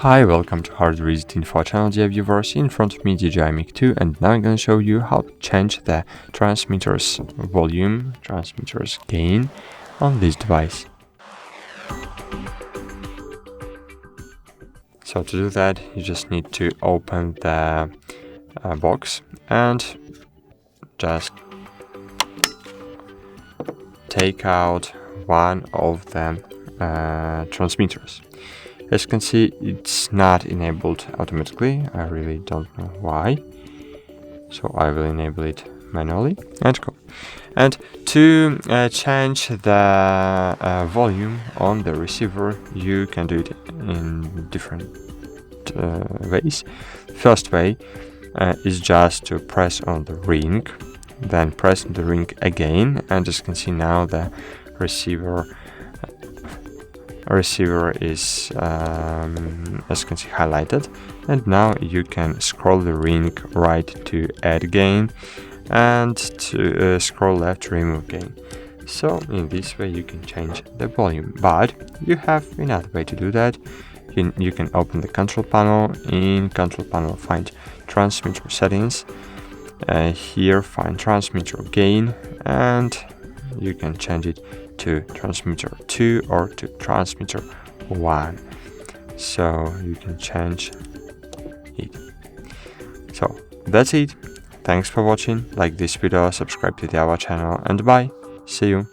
Hi, welcome to HardReset.Info channel, dear viewers. In front of me DJI MIC 2, and now I'm going to show you how to change the transmitter's volume, transmitter's gain on this device. So to do that, you just need to open the box and just take out one of the transmitters. As you can see, it's not enabled automatically. I really don't know why. So I will enable it manually and go. And to change the volume on the receiver, you can do it in different ways. First way is just to press on the ring, then press the ring again, and as you can see now the receiver is as you can see highlighted, and now you can scroll the ring right to add gain and to scroll left to remove gain. So in this way you can change the volume, but you have another way to do that. You can open the control panel. In control panel find transmitter settings, here find transmitter gain, and you can change it to transmitter 2 or to transmitter 1. So you can change it. So that's it. Thanks for watching. Like this video, subscribe to our channel, and bye. See you.